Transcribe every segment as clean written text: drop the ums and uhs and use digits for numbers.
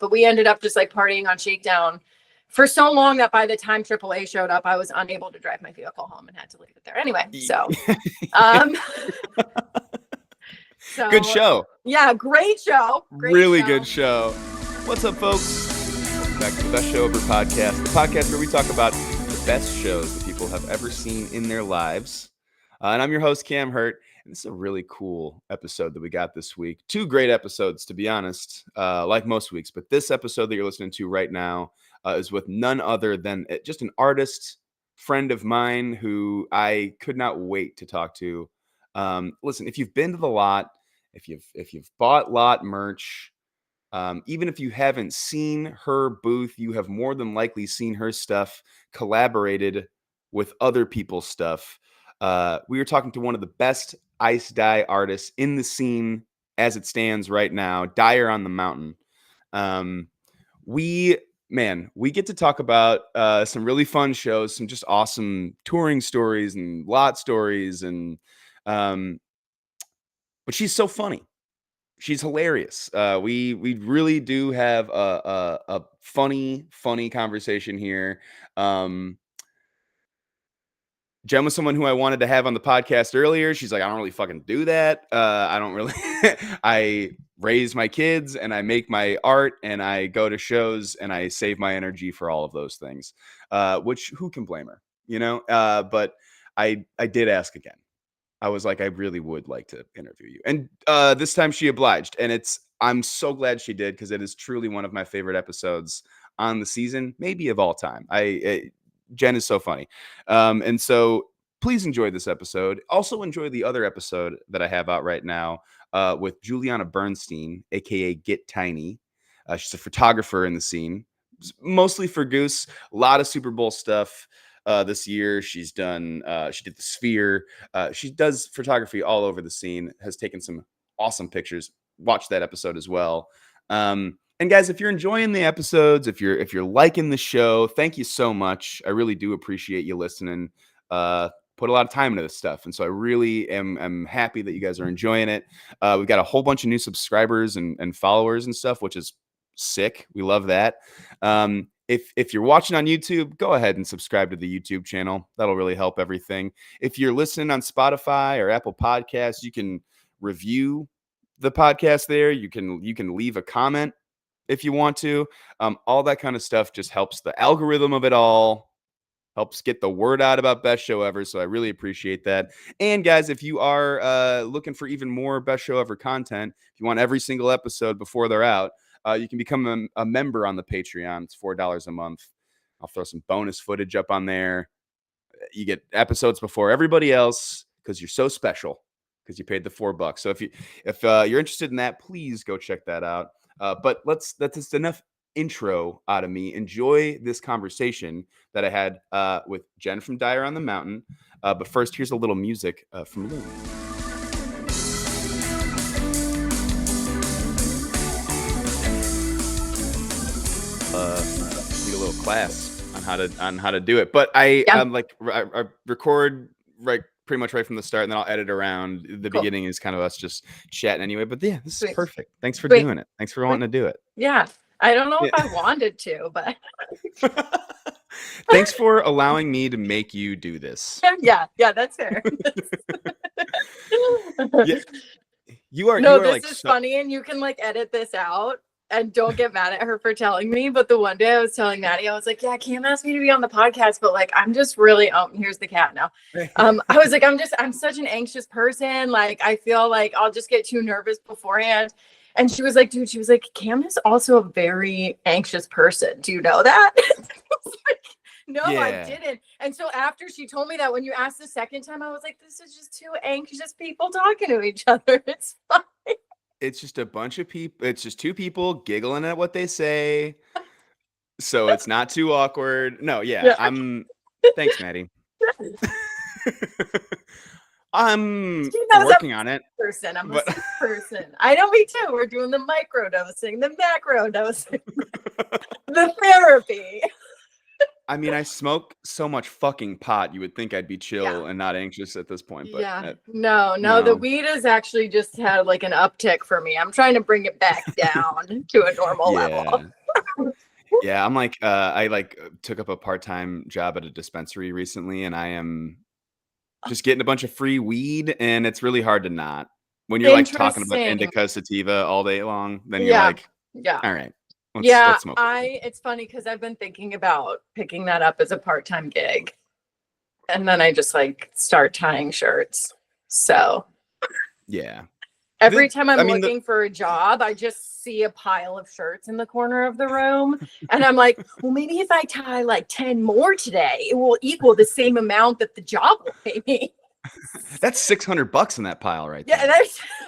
But we ended up just like partying on Shakedown for so long that by the time AAA showed up, I was unable to drive my vehicle home and had to leave it there anyway. So, so good show. Yeah, great show. Really good show. What's up, folks? Welcome back to the Best Show Ever podcast, the podcast where we talk about the best shows that people have ever seen in their lives. And I'm your host, Cam Herdt. And this is a really cool episode that we got this week. 2 great episodes, to be honest, like most weeks. But this episode that you're listening to right now is with none other than just an artist friend of mine who I could not wait to talk to. Listen, if you've been to the lot, if you've bought lot merch, even if you haven't seen her booth, you have more than likely seen her stuff collaborated with other people's stuff. We were talking to one of the best ice dye artists in the scene as it stands right now, Dyer On The Mountain. We get to talk about some really fun shows, some just awesome touring stories and lot stories, and but she's so funny. She's hilarious. We really do have a funny conversation here. Jenn was someone who I wanted to have on the podcast earlier. She's like, I don't really fucking do that. I don't really. I raise my kids and I make my art and I go to shows and I save my energy for all of those things. Which who can blame her, you know? But I did ask again. I was like, I really would like to interview you. And this time she obliged. And I'm so glad she did, because it is truly one of my favorite episodes on the season, maybe of all time. Jenn is so funny. And so please enjoy this episode. Also enjoy the other episode that I have out right now with Juliana Bernstein, aka Get Tiny. She's a photographer in the scene, mostly for Goose. A lot of Super Bowl stuff. This year she did the Sphere. She does photography all over the scene, has taken some awesome pictures. Watch that episode as well. And guys, if you're enjoying the episodes, if you're liking the show, thank you so much. I really do appreciate you listening. Put a lot of time into this stuff, and so I really am happy that you guys are enjoying it. We've got a whole bunch of new subscribers and followers and stuff, which is sick. We love that. If you're watching on YouTube, go ahead and subscribe to the YouTube channel. That'll really help everything. If you're listening on Spotify or Apple Podcasts, you can review the podcast there. You can leave a comment if you want to. All that kind of stuff just helps the algorithm of it all, helps get the word out about Best Show Ever. So I really appreciate that. And guys, if you are looking for even more Best Show Ever content, if you want every single episode before they're out, you can become a member on the Patreon. It's $4 a month. I'll throw some bonus footage up on there. You get episodes before everybody else because you're so special, because you paid the $4. So if you're interested in that, please go check that out. But that's just enough intro out of me. Enjoy this conversation that I had with Jenn from Dyer On The Mountain. But first, here's a little music from Loon. Need a little class on how to do it. But I record pretty much right from the start, and then I'll edit around. The beginning is kind of us just chatting anyway. But yeah, this is perfect. Thanks for doing it. Thanks for wanting to do it. Yeah. I don't know if I wanted to, but thanks for allowing me to make you do this. Yeah, that's fair. Yeah. You are this is funny, and you can edit this out. And don't get mad at her for telling me. But the one day I was telling Maddie, I was like, yeah, Cam asked me to be on the podcast, but I'm just really, here's the cat now. I was like, I'm such an anxious person. I feel like I'll just get too nervous beforehand. And she was like, dude, Cam is also a very anxious person. Do you know that? I was like, no, yeah. I didn't. And so after she told me that, when you asked the second time, I was like, this is just two anxious people talking to each other. It's fine. It's just a bunch of people. It's just two people giggling at what they say. So it's not too awkward. No, yeah. Thanks, Maddie. I'm working on it. I'm a sick person. I know, me too. We're doing the micro dosing, the macro dosing, the therapy. I mean, I smoke so much fucking pot. You would think I'd be chill Yeah. and not anxious at this point, but Yeah. No, the no. weed has actually just had like an uptick for me. I'm trying to bring it back down to a normal level. Yeah. Yeah, I'm like, I like took up a part-time job at a dispensary recently, and I am just getting a bunch of free weed, and it's really hard to not. When you're like talking about Interesting. indica sativa all day long, then you're Yeah. like, Yeah. all right, Yeah. let's smoke. It's funny because I've been thinking about picking that up as a part-time gig. And then I just like start tying shirts. So Yeah. every time I'm looking for a job, I just see a pile of shirts in the corner of the room. And I'm like, well, maybe if I tie like 10 more today, it will equal the same amount that the job will pay me. That's $600 in that pile right Yeah, there.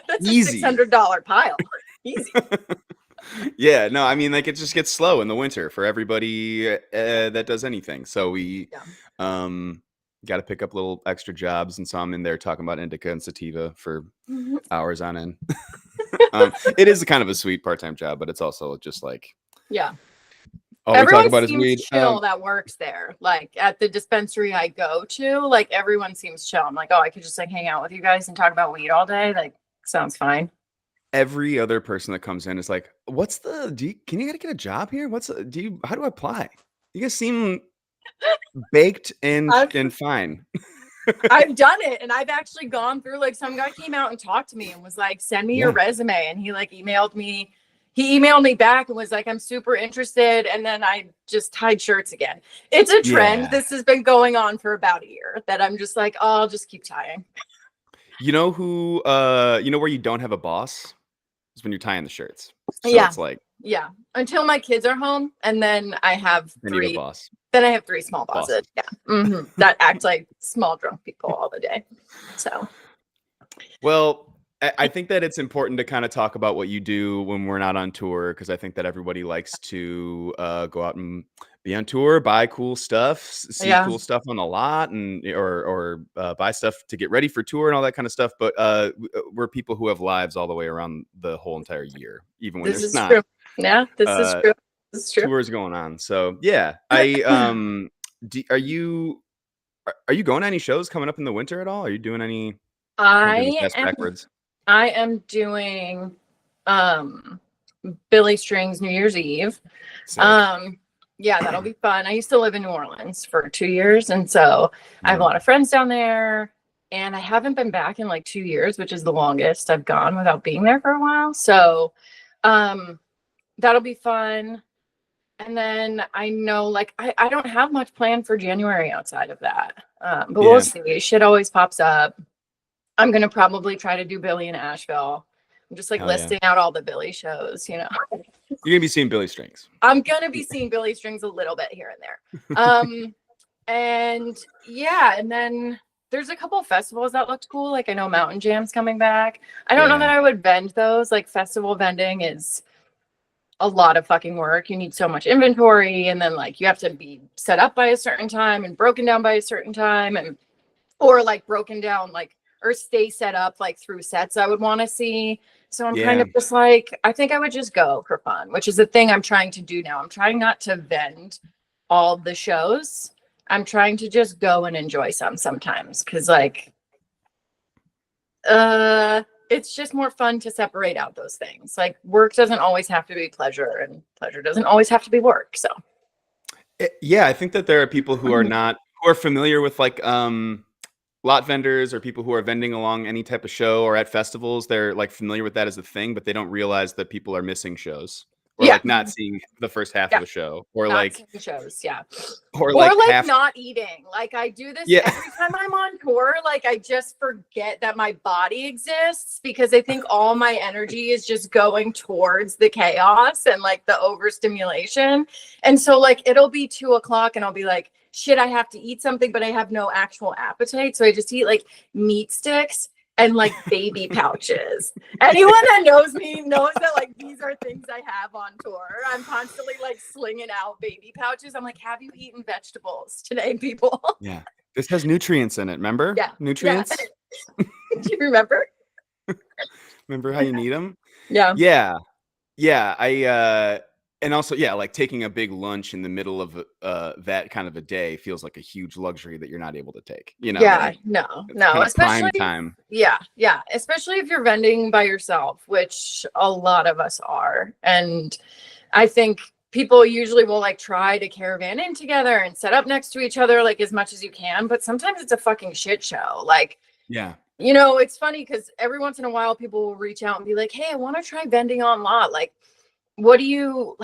that's Easy. a $600 pile. Easy. Yeah, no, I mean, like it just gets slow in the winter for everybody that does anything. So we got to pick up little extra jobs, and so I'm in there talking about indica and sativa for hours on end. It is a kind of a sweet part-time job, but it's also just like all everyone we talk about is seems weed. chill that works there. Like at the dispensary I go to, like everyone seems chill. I'm like, oh, I could just like hang out with you guys and talk about weed all day. Like, sounds fine. Every other person that comes in is like, can you get a job here? How do I apply? You guys seem baked and fine. I've done it, and I've actually gone through, like, some guy came out and talked to me and was like, send me your resume. And he like emailed me back and was like, I'm super interested. And then I just tied shirts again. It's a trend. This has been going on for about a year that I'm just like, oh, I'll just keep tying. You know where you don't have a boss is when you're tying the shirts. So it's like, until my kids are home, and then I have three. Boss. Then I have three small bosses. That act like small drunk people all the day. So, well, I think that it's important to kind of talk about what you do when we're not on tour, because I think that everybody likes to go out and be on tour, buy cool stuff, see cool stuff on the lot, and or buy stuff to get ready for tour and all that kind of stuff. But we're people who have lives all the way around the whole entire year, even when there's not. True. Yeah, this is true. This is true. Tours going on. So yeah, I are you going to any shows coming up in the winter at all? Are you doing any? I am doing Billy Strings New Year's Eve. Sick. That'll be fun. I used to live in New Orleans for 2 years, and so I have a lot of friends down there, and I haven't been back in like 2 years, which is the longest I've gone without being there for a while. So that'll be fun. And then I know, like, I don't have much planned for January outside of that. But we'll see. Shit always pops up. I'm going to probably try to do Billy in Asheville. I'm just like listing out all the Billy shows, you know. You're going to be seeing Billy Strings. I'm going to be seeing Billy Strings a little bit here and there. And then there's a couple of festivals that looked cool. Like I know Mountain Jam's coming back. I don't know that I would vend those. Like festival vending is a lot of fucking work. You need so much inventory, and then like you have to be set up by a certain time and broken down by a certain time, and or like broken down like or stay set up like through sets I would want to see. So I'm kind of just like, I think I would just go for fun, which is the thing I'm trying to do now. I'm trying not to vend all the shows. I'm trying to just go and enjoy sometimes, because like it's just more fun to separate out those things. Like work doesn't always have to be pleasure, and pleasure doesn't always have to be work. So I think that there are people who are familiar with like lot vendors or people who are vending along any type of show or at festivals. They're like familiar with that as a thing, but they don't realize that people are missing shows or like not seeing the first half of the show, or not like shows, or like not eating. Like I do this every time I'm on tour. Like I just forget that my body exists, because I think all my energy is just going towards the chaos and like the overstimulation. And so like it'll be 2:00 and I'll be like, shit, I have to eat something, but I have no actual appetite. So I just eat like meat sticks and like baby pouches. Anyone that knows me knows that like these are things I have on tour. I'm constantly like slinging out baby pouches. I'm like, have you eaten vegetables today, people? Yeah. This has nutrients in it, remember? Yeah. Nutrients? Yeah. Do you remember? Remember how you need them? Yeah. Yeah. Yeah. And also, yeah, like taking a big lunch in the middle of that kind of a day feels like a huge luxury that you're not able to take. Yeah, like, no, it's kind of especially, prime time. yeah, especially if you're vending by yourself, which a lot of us are. And I think people usually will like try to caravan in together and set up next to each other like as much as you can, but sometimes it's a fucking shit show. Like, Yeah. it's funny because every once in a while people will reach out and be like, hey, I want to try vending on lot. Like, what do you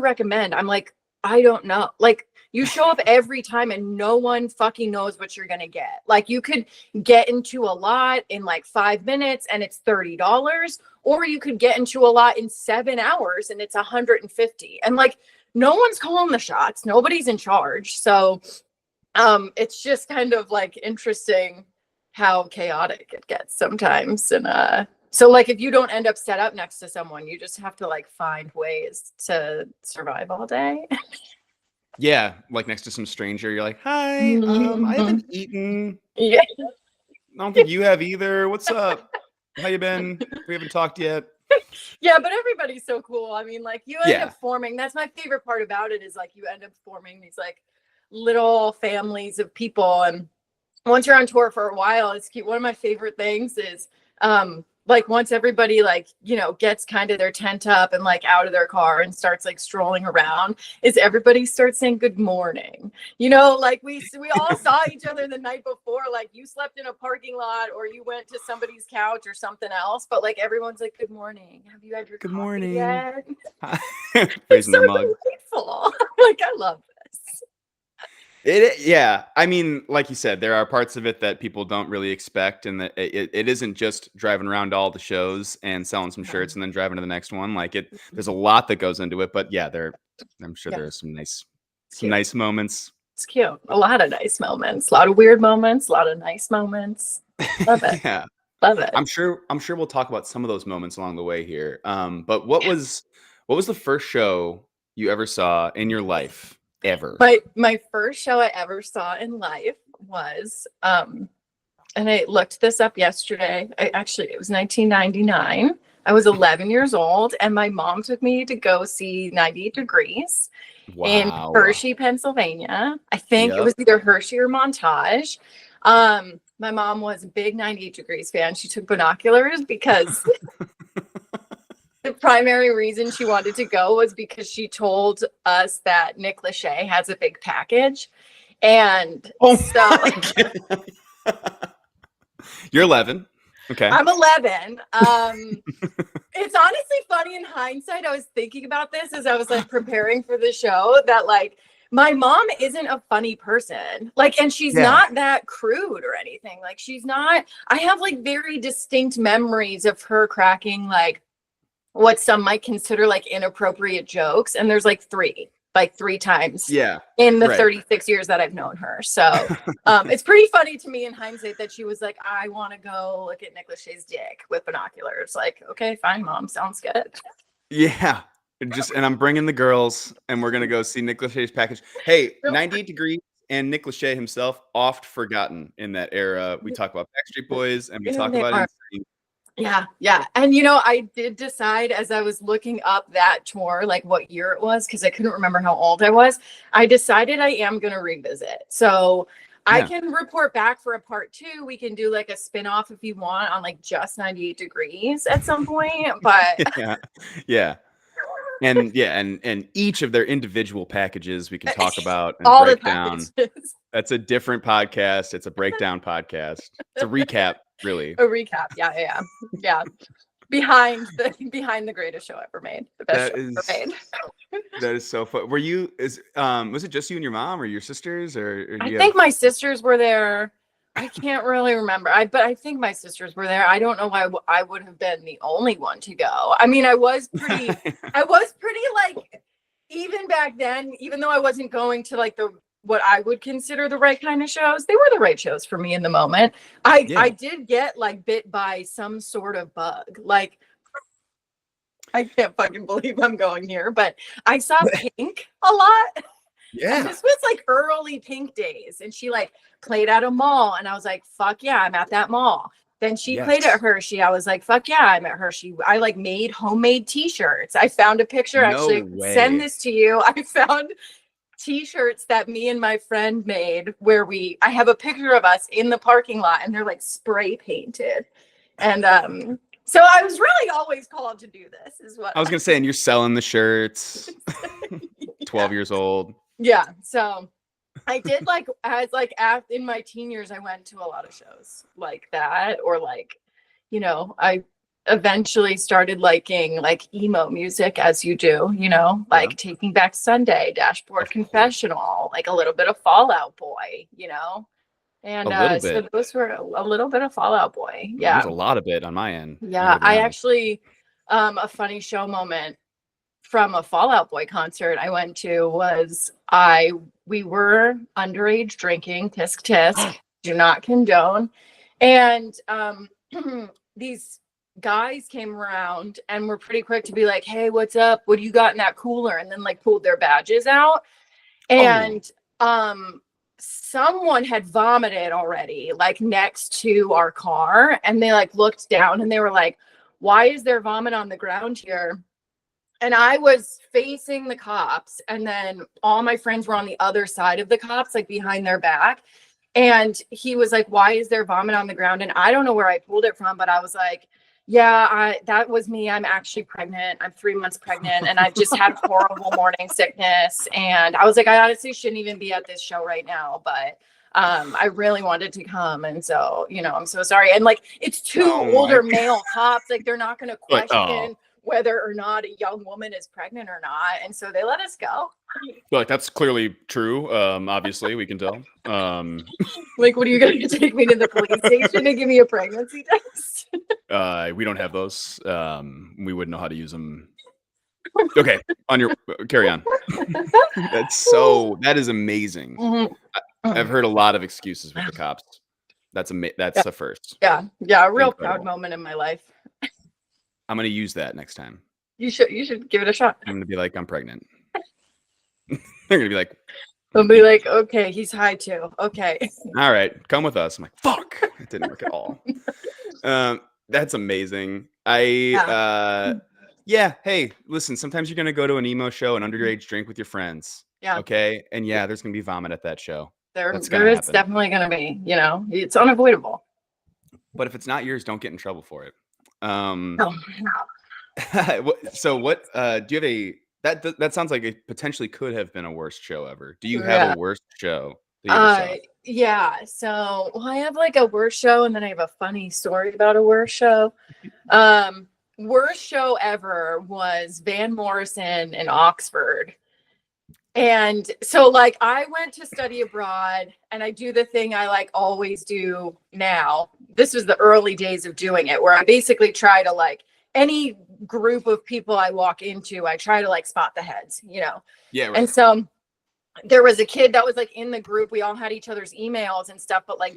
recommend? I'm like, I don't know. Like, you show up every time and no one fucking knows what you're gonna get. Like, you could get into a lot in like 5 minutes and it's $30, or you could get into a lot in 7 hours and it's 150. And like, no one's calling the shots, nobody's in charge. So it's just kind of like interesting how chaotic it gets sometimes. And so like if you don't end up set up next to someone, you just have to like find ways to survive all day. Yeah, like next to some stranger, you're like, hi, I haven't eaten. Yeah. I don't think you have either. What's up? How you been? We haven't talked yet. Yeah, but everybody's so cool. I mean, like you end Yeah. up forming, that's my favorite part about it, is like you end up forming these like little families of people. And once you're on tour for a while, it's cute. One of my favorite things is like once everybody like, gets kind of their tent up and like out of their car and starts like strolling around, is everybody starts saying good morning. Like we all saw each other the night before, like you slept in a parking lot or you went to somebody's couch or something else, but like everyone's like, good morning. Have you had your Good coffee morning. yet? Raising It's so the mug. delightful. Like, I love this. Yeah. I mean, like you said, there are parts of it that people don't really expect, and that it isn't just driving around to all the shows and selling some shirts and then driving to the next one. Like there's a lot that goes into it, but yeah, I'm sure there are some nice moments. It's cute. A lot of nice moments, a lot of weird moments, a lot of nice moments. Love it. Yeah. Love it. I'm sure we'll talk about some of those moments along the way here. But what was the first show you ever saw in your life ever? My first show I ever saw in life was and I looked this up yesterday. It was 1999. I was 11 years old and my mom took me to go see 98 Degrees in Wow. Hershey, Pennsylvania. I think it was either Hershey or Montage. My mom was a big 98 Degrees fan. She took binoculars because the primary reason she wanted to go was because she told us that Nick Lachey has a big package. And You're 11. Okay. I'm 11. It's honestly funny in hindsight. I was thinking about this as I was like preparing for the show, that like my mom isn't a funny person. Like, and she's not that crude or anything. Like, she's not. I have like very distinct memories of her cracking like what some might consider like inappropriate jokes. And there's like three times in the 36 years that I've known her. So it's pretty funny to me in hindsight that she was like, I want to go look at Nick Lachey's dick with binoculars. Like, okay, fine, mom, sounds good. Yeah. And I'm bringing the girls and we're going to go see Nick Lachey's package. Hey, 98 Degrees and Nick Lachey himself, oft forgotten in that era. We talk about Backstreet Boys and we talk about NSYNC. Yeah. And I did decide as I was looking up that tour, like what year it was, because I couldn't remember how old I was. I decided I am going to revisit. So I can report back for a part 2. We can do like a spinoff if you want on like just 98 Degrees at some point. But yeah. And each of their individual packages we can talk about and all break down. Packages. That's a different podcast. It's a breakdown podcast. It's a recap, really. A recap. Yeah. Behind the greatest show ever made. The best show ever made. That is so fun. Was it just you and your mom or your sisters or I think my sisters were there. I can't really remember. But I think my sisters were there. I don't know why I would have been the only one to go. I mean, I was pretty like, even back then, even though I wasn't going to like what I would consider the right kind of shows, they were the right shows for me in the moment. I did get like bit by some sort of bug. Like, I can't fucking believe I'm going here, but I saw Pink a lot. Yeah. And this was like early Pink days. And she like played at a mall. And I was like, fuck yeah, I'm at that mall. Then she played at Hershey. I was like, fuck yeah, I'm at Hershey. I like made homemade t-shirts. I found a picture, actually send this to you. I found t-shirts that me and my friend made where I have a picture of us in the parking lot and they're like spray painted. And so I was really always called to do this is what I was gonna say, and you're selling the shirts. 12 years old. Yeah. So I did in my teen years, I went to a lot of shows like that, or like, you know, I eventually started liking like emo music, as you do, you know, like Taking Back Sunday, Dashboard Confessional, like a little bit of Fall Out Boy, you know, and so those were a little bit of Fall Out Boy. Yeah, there's a lot of it on my end. Yeah, I actually a funny show moment from a Fall Out Boy concert I went to was we were underage drinking, tisk tisk, do not condone, and these guys came around and were pretty quick to be like, hey, what's up, what do you got in that cooler, and then like pulled their badges out, and someone had vomited already like next to our car, and they like looked down and they were like, why is there vomit on the ground here? And I was facing the cops, and then all my friends were on the other side of the cops, like behind their back. And he was like, why is there vomit on the ground? And I don't know where I pulled it from, but I was like, yeah, that was me. I'm actually pregnant. I'm 3 months pregnant, and I've just had horrible morning sickness. And I was like, I honestly shouldn't even be at this show right now, but I really wanted to come. And so, you know, I'm so sorry. And like, it's two older male cops. Like, they're not going to question whether or not a young woman is pregnant or not. And so they let us go. Like, that's clearly true. Obviously, we can tell. Like, what are you going to take me to the police station and give me a pregnancy test? We don't have those. We wouldn't know how to use them. Okay, carry on. That is amazing. Mm-hmm. I've heard a lot of excuses with the cops. That's the first. Yeah, a real proud moment in my life. I'm gonna use that next time. You should give it a shot. I'm gonna be like, I'm pregnant. They're gonna be like, they'll be like, okay, he's high too. Okay. All right, come with us. I'm like, fuck, it didn't work at all. That's amazing. Hey, listen, sometimes you're gonna go to an emo show, an underage drink with your friends. Yeah. Okay. And yeah, there's gonna be vomit at that show. There is definitely gonna be, you know, it's unavoidable. But if it's not yours, don't get in trouble for it. No. So what do you have that sounds like it potentially could have been a worst show ever. Do you have a worst show that you ever saw? Yeah, so I have like a worst show, and then I have a funny story about a worst show. Worst show ever was Van Morrison in Oxford. And so like I went to study abroad, and I do the thing I like always do now. This was the early days of doing it, where I basically try to like any group of people I walk into, I try to like spot the heads, you know? Yeah. Right. And so there was a kid that was like in the group. We all had each other's emails and stuff, but like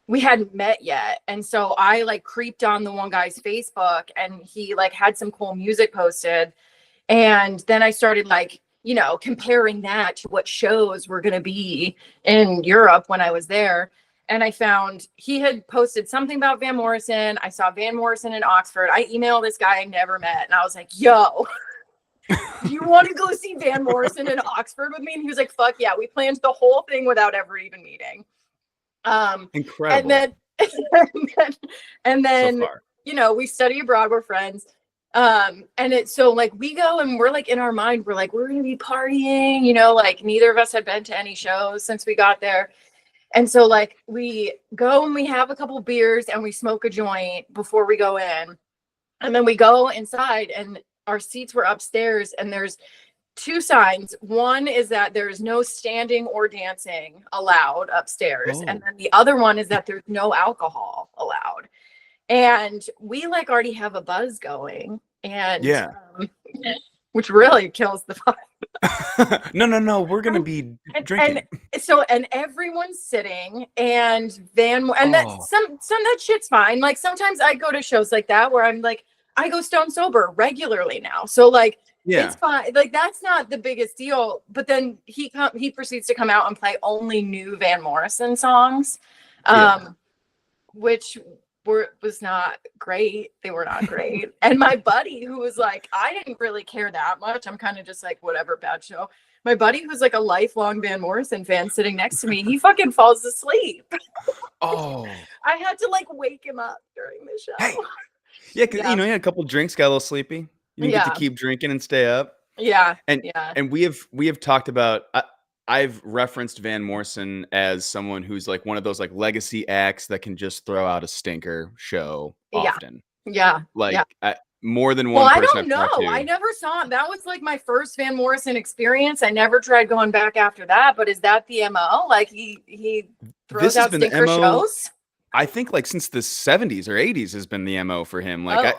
we hadn't met yet. And so I like creeped on the one guy's Facebook, and he like had some cool music posted. And then I started like, you know, comparing that to what shows were going to be in Europe when I was there. And I found he had posted something about Van Morrison. I saw Van Morrison in Oxford. I emailed this guy I never met, and I was like, yo, do you want to go see Van Morrison in Oxford with me? And he was like, fuck yeah. We planned the whole thing without ever even meeting. Incredible. And then so you know, we study abroad, we're friends. And it's so like we go, and we're like in our mind, we're like, we're gonna be partying, you know, like neither of us had been to any shows since we got there. And so like we go and we have a couple beers and we smoke a joint before we go in. And then we go inside, and our seats were upstairs, and there's two signs. One is that there's no standing or dancing allowed upstairs. Oh. And then the other one is that there's no alcohol allowed. And we like already have a buzz going, and which really kills the vibe. No. We're going to be drinking. And everyone's sitting, and that that shit's fine. Like sometimes I go to shows like that where I'm like, I go stone sober regularly now. So like, it's fine. Like that's not the biggest deal. But then he proceeds to come out and play only new Van Morrison songs. was not great. They were not great. And my buddy, who was like, I didn't really care that much. I'm kind of just like, whatever, bad show. My buddy, who's like a lifelong Van Morrison fan, sitting next to me, he fucking falls asleep. Oh, I had to like wake him up during the show. hey. Yeah, because you know, he had a couple drinks, got a little sleepy. You didn't get to keep drinking and stay up. Yeah. And we have talked about. I've referenced Van Morrison as someone who's like one of those like legacy acts that can just throw out a stinker show often. Yeah. Like yeah. More than one person. I don't know. I never saw him. That was like my first Van Morrison experience. I never tried going back after that. But is that the MO? Like he throws out stinker shows? I think like since the 70s or 80s has been the MO for him. Like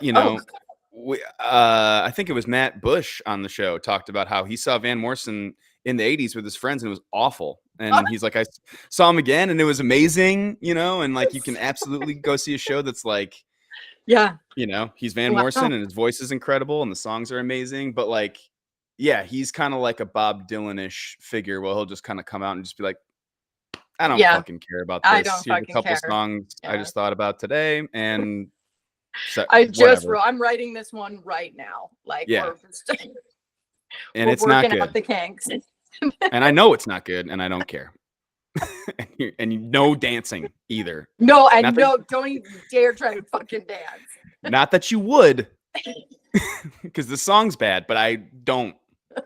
I think it was Matt Bush on the show talked about how he saw Van Morrison in the 80s with his friends and it was awful. And he's like, I saw him again and it was amazing, you know, and like you can absolutely go see a show that's like, yeah, you know, he's Van Morrison and his voice is incredible and the songs are amazing. But like, yeah, he's kind of like a Bob Dylan-ish figure where he'll just kind of come out and just be like, I don't fucking care about this. I don't Here's a couple songs I just thought about today. And so, I'm writing this one right now. Like, and it's not good. Out the kinks. And I know it's not good, and I don't care. and no dancing either. No, and don't even dare try to fucking dance. Not that you would, because the song's bad, but I don't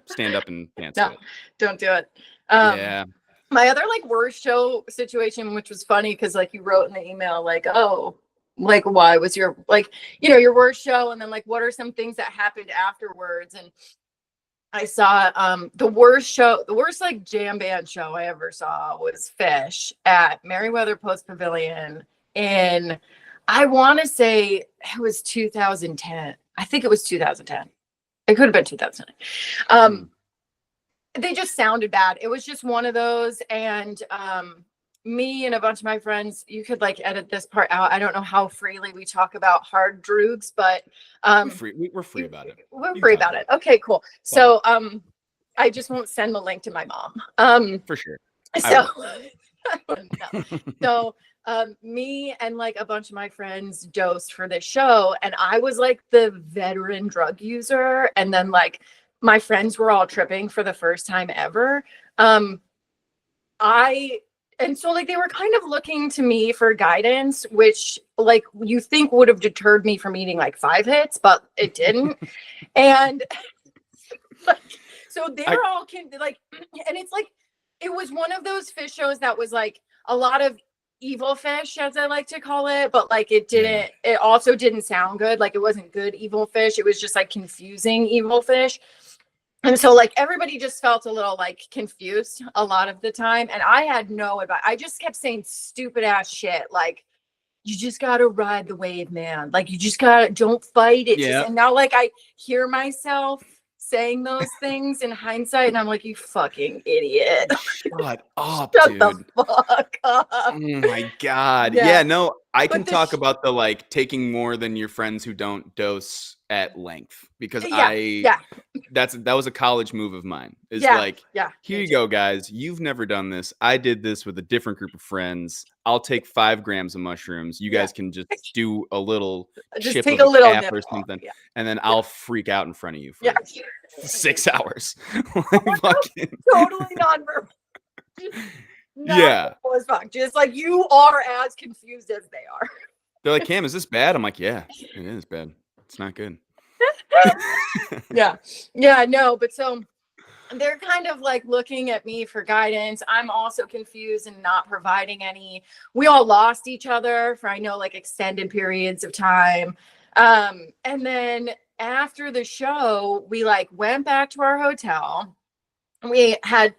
stand up and dance. No, don't do it. Yeah. My other like worst show situation, which was funny because like you wrote in the email, like, oh, like why was your like, you know, your worst show, and then like what are some things that happened afterwards? And I saw the worst like jam band show I ever saw was Phish at Merriweather Post Pavilion in, I want to say it was 2010. I think it was 2010. It could have been 2010. They just sounded bad. It was just one of those. And me and a bunch of my friends, you could like edit this part out. I don't know how freely we talk about hard droogs, but we're free about it. We're free about it. Okay, cool. So I just won't send the link to my mom. For sure. So me and like a bunch of my friends dosed for this show, and I was like the veteran drug user, and then like my friends were all tripping for the first time ever. And so like they were kind of looking to me for guidance, which like you think would have deterred me from eating like 5 hits, but it didn't. And like, so they were all like, and it's like, it was one of those Phish shows that was like a lot of evil Phish, as I like to call it, but like it also didn't sound good. Like it wasn't good evil Phish. It was just like confusing evil Phish. And so like everybody just felt a little like confused a lot of the time. And I had no advice. I just kept saying stupid ass shit. Like, you just got to ride the wave, man. Like you just don't fight it. Yeah. And now like I hear myself saying those things in hindsight and I'm like, you fucking idiot. Shut up, Shut dude. the fuck up. Oh my God. Yeah, no, I can talk about the like taking more than your friends who don't dose at length because that was a college move of mine. Is here you go, guys. You've never done this. I did this with a different group of friends. I'll take 5 grams of mushrooms. You guys can just do a little just take a little nip or something, and then I'll freak out in front of you for 6 hours. Totally nonverbal. As fuck. Just like you are as confused as they are. They're like, Cam, is this bad? I'm like, yeah, it is bad. It's not good. No, but so they're kind of like looking at me for guidance. I'm also confused and not providing any. We all lost each other for, I know, like extended periods of time. And then after the show, we like went back to our hotel. We had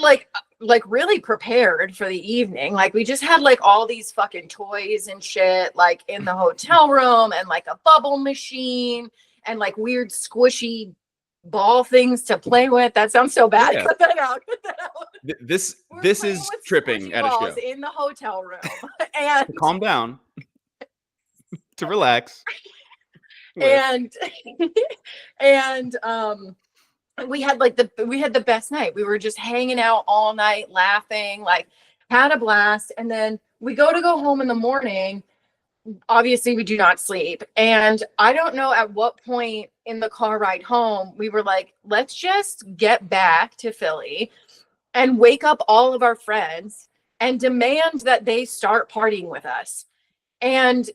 like really prepared for the evening. Like we just had like all these fucking toys and shit like in the hotel room, and like a bubble machine and like weird squishy ball things to play with. That sounds so bad. Yeah. Cut that out. This is tripping at a show in the hotel room. And calm down. To relax. And we had the best night. We were just hanging out all night laughing. Like had a blast. And then we go home in the morning. Obviously we do not sleep. And I don't know at what point in the car ride home, we were like, let's just get back to Philly and wake up all of our friends and demand that they start partying with us. And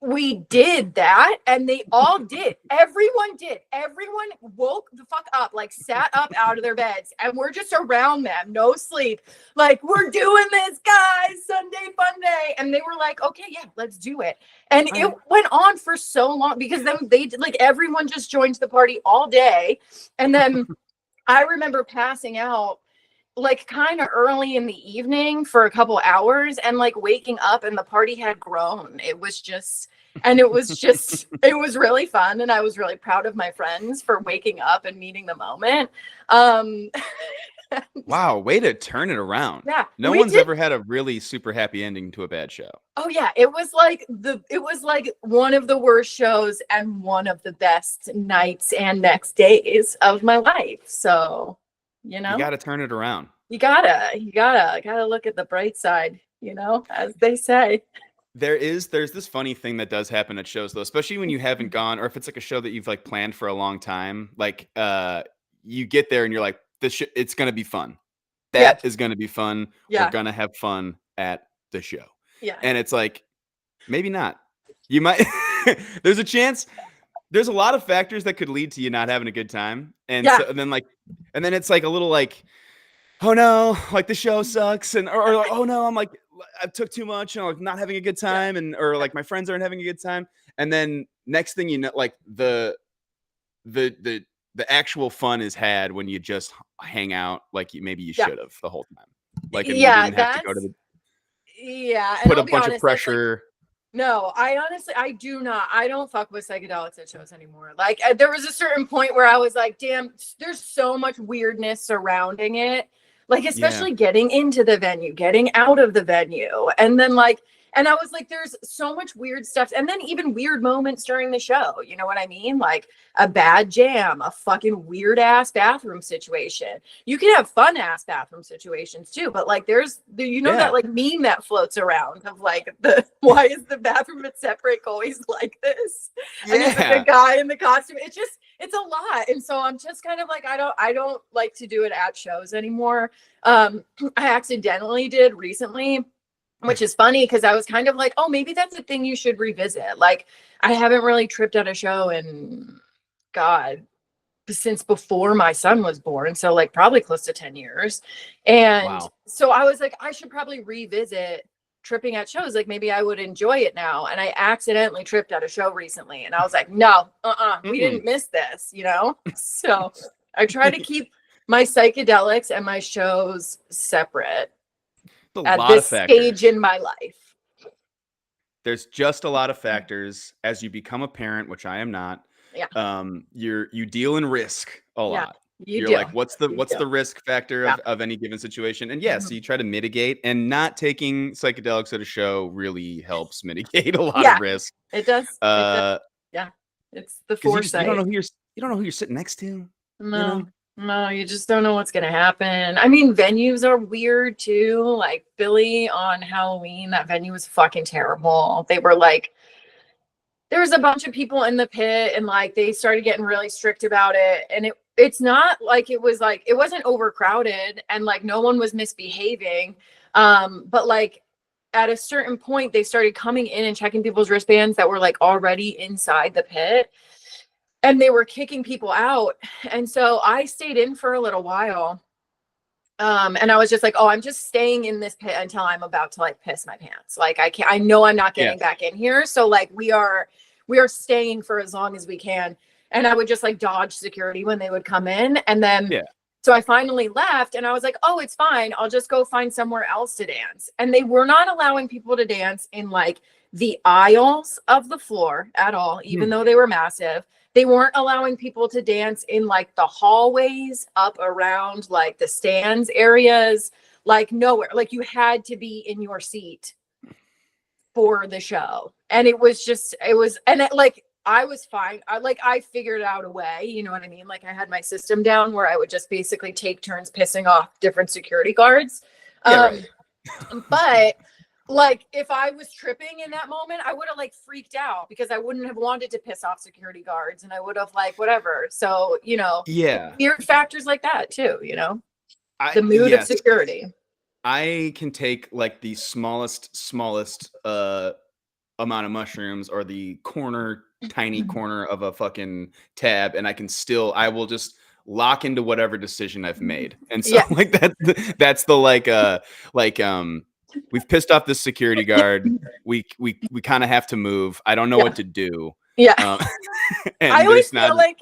we did that, and they all did. Everyone did. Everyone woke the fuck up, like sat up out of their beds, and we're just around them, no sleep. Like, we're doing this, guys, Sunday fun day. And they were like, okay, yeah, let's do it. And it went on for so long because then they did, like, everyone just joined the party all day. And then I remember passing out like kind of early in the evening for a couple hours and like waking up and the party had grown. It was really fun. And I was really proud of my friends for waking up and meeting the moment. Wow, way to turn it around. Yeah. No one's ever had a really super happy ending to a bad show. Oh yeah. It was like one of the worst shows and one of the best nights and next days of my life. So, you know, you got to turn it around. You gotta look at the bright side, you know, as they say. There's this funny thing that does happen at shows though, especially when you haven't gone, or if it's like a show that you've like planned for a long time, like you get there and you're like, it's gonna be fun. That is gonna be fun. Yeah. We're gonna have fun at the show. Yeah. And it's like, maybe not. You might there's a chance. There's a lot of factors that could lead to you not having a good time. And so, and then it's like a little like, oh no, like the show sucks. And or like, oh no, I'm like, I took too much and I'm like not having a good time. And or like my friends aren't having a good time. And then next thing you know, like the actual fun is had when you just hang out like maybe you should have the whole time. Like and you didn't have to go to put a bunch of pressure. No, I do not. I don't fuck with psychedelics at shows anymore. Like there was a certain point where I was like, damn, there's so much weirdness surrounding it. Like, especially getting into the venue, getting out of the venue. And then like, and I was like, there's so much weird stuff. And then even weird moments during the show. You know what I mean? Like a bad jam, a fucking weird ass bathroom situation. You can have fun ass bathroom situations too. But like there's, that like meme that floats around of like why is the bathroom at Separate always like this? And it's like a guy in the costume. It's a lot. And so I'm just kind of like, I don't like to do it at shows anymore. I accidentally did recently, which is funny because I was kind of like, oh, maybe that's a thing you should revisit. Like, I haven't really tripped at a show in, God, since before my son was born. So like probably close to 10 years. And so I was like, I should probably revisit tripping at shows. Like maybe I would enjoy it now. And I accidentally tripped at a show recently. And I was like, no, we didn't miss this, you know? So I try to keep my psychedelics and my shows separate. At this stage in my life. There's just a lot of factors as you become a parent, which I am not. Yeah. You deal in risk a lot. You're do. Like, what's the risk factor of any given situation? And yes, you try to mitigate, and not taking psychedelics at a show really helps mitigate a lot of risk. It does. Yeah. It's the foresight. You don't know who you're sitting next to. No. You know? No, you just don't know what's going to happen. I mean, venues are weird too. Like Philly on Halloween, that venue was fucking terrible. They were like, there was a bunch of people in the pit and like they started getting really strict about it. And it's not like it wasn't overcrowded and like no one was misbehaving. But like at a certain point, they started coming in and checking people's wristbands that were like already inside the pit. And they were kicking people out. And so I stayed in for a little while. And I was just like, oh, I'm just staying in this pit until I'm about to like piss my pants. Like I know I'm not getting back in here. So like we are staying for as long as we can. And I would just like dodge security when they would come in. And then, so I finally left and I was like, oh, it's fine. I'll just go find somewhere else to dance. And they were not allowing people to dance in like the aisles of the floor at all, even though they were massive. They weren't allowing people to dance in like the hallways up around like the stands areas, like nowhere. Like you had to be in your seat for the show. And I was fine. I figured out a way, you know what I mean? Like I had my system down where I would just basically take turns pissing off different security guards. But like, if I was tripping in that moment, I would have like freaked out because I wouldn't have wanted to piss off security guards, and I would have like whatever. So, Yeah. weird factors like that too, the mood of Yes. security. I can take like the smallest amount of mushrooms or the tiny corner of a fucking tab, and I will just lock into whatever decision I've made. And so like that's the we've pissed off this security guard. We kind of have to move. I don't know what to do. Yeah. And I always feel like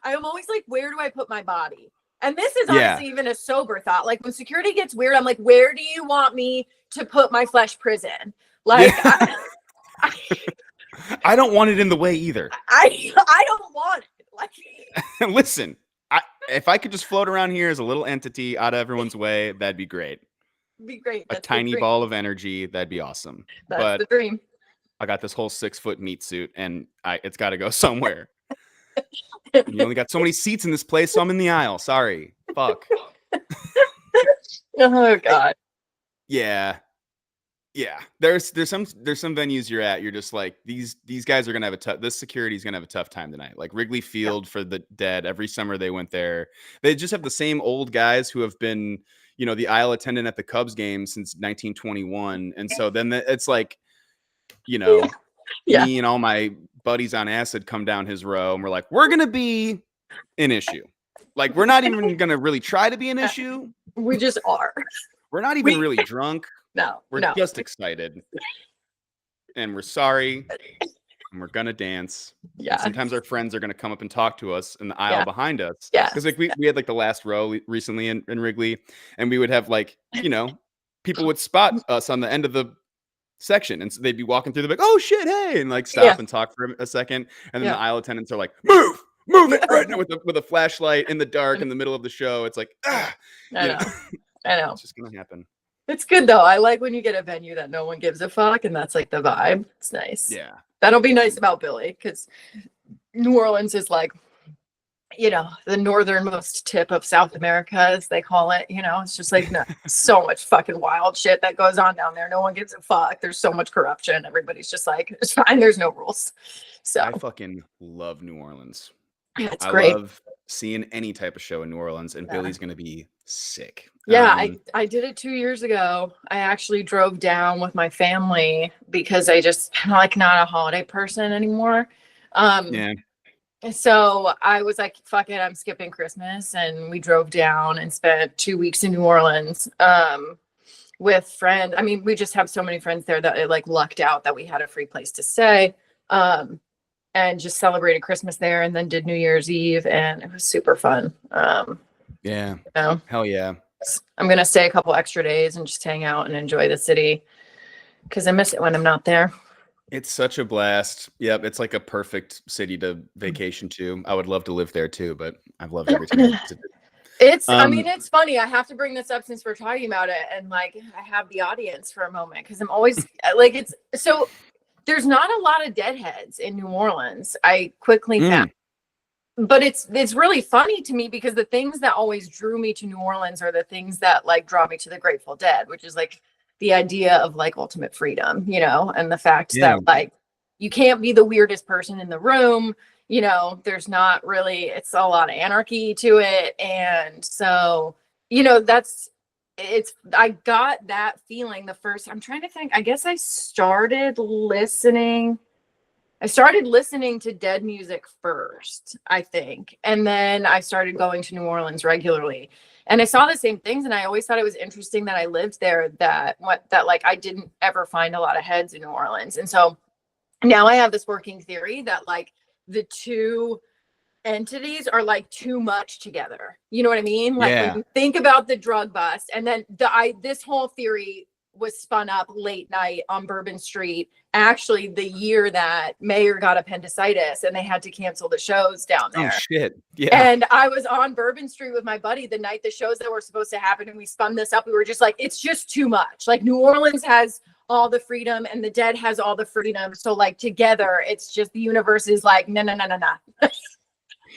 I'm always like, where do I put my body? And this is honestly even a sober thought. Like when security gets weird, I'm like, where do you want me to put my flesh prison? Like, I don't want it in the way either. I don't want it. Like, listen, if I could just float around here as a little entity out of everyone's way, that'd be great. Be great. A tiny ball of energy, that'd be awesome. That's the dream. I got this whole 6-foot meat suit, and it's got to go somewhere. You only got so many seats in this place, so I'm in the aisle. Sorry. Fuck. Oh God. Yeah. There's some venues you're at. You're just like, these guys are gonna have this security's gonna have a tough time tonight. Like Wrigley Field for the Dead. Every summer they went there. They just have the same old guys who have been, the aisle attendant at the Cubs game since 1921. And so then it's like, me and all my buddies on acid come down his row, and we're like, we're gonna be an issue. Like, we're not even gonna really try to be an issue. We just are. We're not even really drunk. No, we're just excited, and we're sorry, and we're gonna dance. Yeah. And sometimes our friends are gonna come up and talk to us in the aisle behind us. Yeah. Because like we had like the last row recently in Wrigley, and we would have like, people would spot us on the end of the section, and so they'd be walking through, they're like, oh shit, hey, and like stop and talk for a second, and then the aisle attendants are like, move it right now with a flashlight in the dark in the middle of the show. It's like, I know. It's just gonna happen. It's good though. I like when you get a venue that no one gives a fuck, and that's like the vibe. It's nice. Yeah. That'll be nice about Billy, because New Orleans is like, the northernmost tip of South America, as they call it. It's just like so much fucking wild shit that goes on down there. No one gives a fuck. There's so much corruption. Everybody's just like, it's fine. There's no rules. So I fucking love New Orleans. Yeah, it's great. I love seeing any type of show in New Orleans, and Billy's gonna be sick. Yeah, I did it 2 years ago. I actually drove down with my family because I'm like not a holiday person anymore. So I was like, fuck it, I'm skipping Christmas. And we drove down and spent 2 weeks in New Orleans with friends. I mean, we just have so many friends there that it like lucked out that we had a free place to stay. And just celebrated Christmas there, and then did New Year's Eve, and it was super fun. Hell yeah. I'm going to stay a couple extra days and just hang out and enjoy the city, because I miss it when I'm not there. It's such a blast. Yep. It's like a perfect city to vacation to. I would love to live there too, but I've loved every time. I mean, it's funny. I have to bring this up since we're talking about it. And like, I have the audience for a moment, because I'm always like, there's not a lot of deadheads in New Orleans. I quickly found. But it's really funny to me, because the things that always drew me to New Orleans are the things that like draw me to the Grateful Dead, which is like the idea of like ultimate freedom, and the fact that like you can't be the weirdest person in the room, there's not really, it's a lot of anarchy to it. And so, I got that feeling I'm trying to think, I guess I started listening to Dead music first, I think. And then I started going to New Orleans regularly. And I saw the same things, and I always thought it was interesting that I lived there, that like I didn't ever find a lot of heads in New Orleans. And so now I have this working theory that like the two entities are like too much together. You know what I mean? Like when you think about the drug bust, and then this whole theory was spun up late night on Bourbon Street, actually the year that Mayer got appendicitis and they had to cancel the shows down there. Oh shit. Yeah. And I was on Bourbon Street with my buddy the night the shows that were supposed to happen, and we spun this up. We were just like, it's just too much. Like New Orleans has all the freedom and the Dead has all the freedom. So like together, it's just the universe is like, no.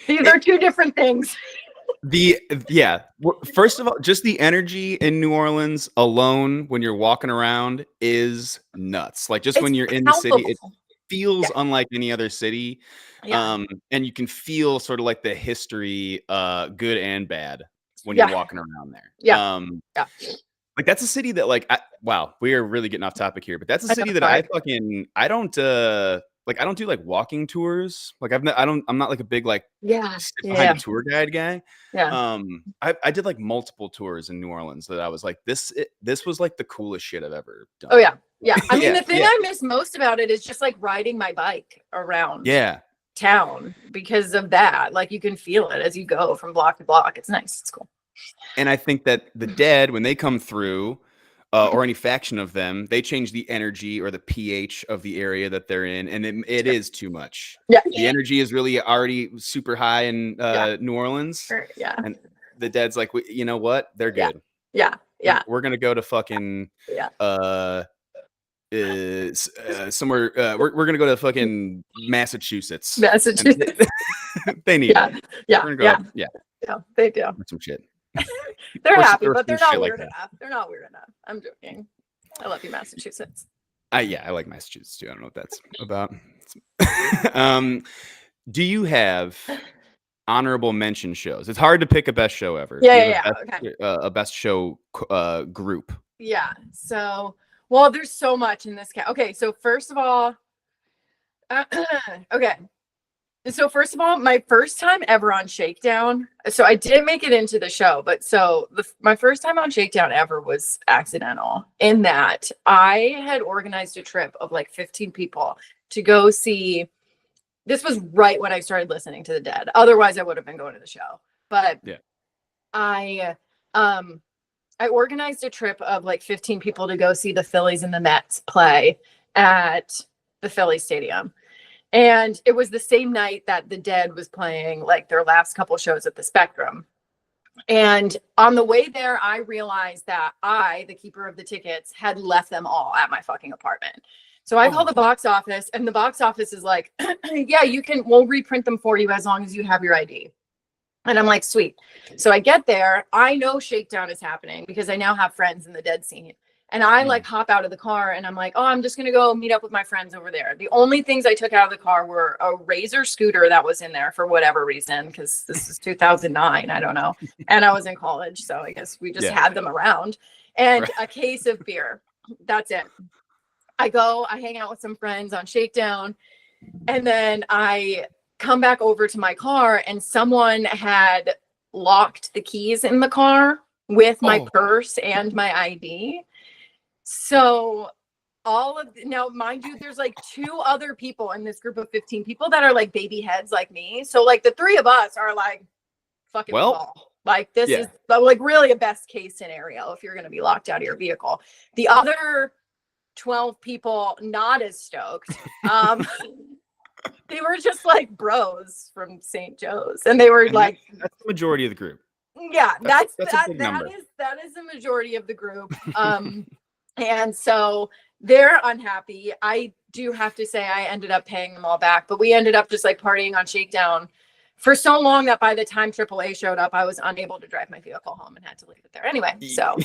These are two different things. First of all, just the energy in New Orleans alone when you're walking around is nuts. Like just when you're in the city, it feels unlike any other city. And you can feel sort of like the history, good and bad, when you're walking around there. Like that's a city that wow, we are really getting off topic here, but that's a city that I don't do like walking tours. Like I'm not like a big like sit behind a tour guide guy. I did like multiple tours in New Orleans that I was like, this was like the coolest shit I've ever done. Oh yeah. I mean, the thing I miss most about it is just like riding my bike around town because of that. Like you can feel it as you go from block to block. It's nice. It's cool. And I think that the Dead, when they come through, or any faction of them, they change the energy or the pH of the area that they're in, and it is too much. The energy is really already super high in New Orleans. And the Dead's like, you know what? They're good. We're gonna go to fucking somewhere. We're gonna go to fucking Massachusetts. They need it. We're gonna go, yeah, they do. Some shit. They're happy, but they're not weird enough. They're not weird enough. I'm joking. I love you, Massachusetts. I like Massachusetts too. I don't know what that's about. Do you have honorable mention shows? It's hard to pick a best show ever. A best show group. Yeah. So, well, there's so much in this. Okay. So first of all, my first time ever on Shakedown. So I did make it into the show, but my first time on Shakedown ever was accidental in that I had organized a trip of like 15 people to go see. This was right when I started listening to the Dead. Otherwise, I would have been going to the show. But I organized a trip of like 15 people to go see the Phillies and the Mets play at the Phillies Stadium. And it was the same night that the Dead was playing like their last couple shows at the Spectrum. And on the way there, I realized that I, the keeper of the tickets, had left them all at my fucking apartment. So I called the box office, and the box office is like, yeah, we'll reprint them for you as long as you have your ID. And I'm like, sweet. So I get there. I know Shakedown is happening because I now have friends in the Dead scene. And I like hop out of the car and I'm like, oh, I'm just going to go meet up with my friends over there. The only things I took out of the car were a Razor scooter that was in there for whatever reason, because this is 2009. I don't know. And I was in college. So I guess we just had them around, and a case of beer. That's it. I hang out with some friends on Shakedown. And then I come back over to my car and someone had locked the keys in the car with my purse and my ID. So now, mind you, there's like 2 other people in this group of 15 people that are like baby heads like me. So like the 3 of us are like, fucking like this is like really a best case scenario if you're going to be locked out of your vehicle. The other 12 people, not as stoked. They were just like bros from St. Joe's, and they were that's the majority of the group. Yeah, that is the majority of the group. And so they're unhappy. I do have to say I ended up paying them all back, but we ended up just like partying on Shakedown for so long that by the time AAA showed up, I was unable to drive my vehicle home and had to leave it there anyway. So,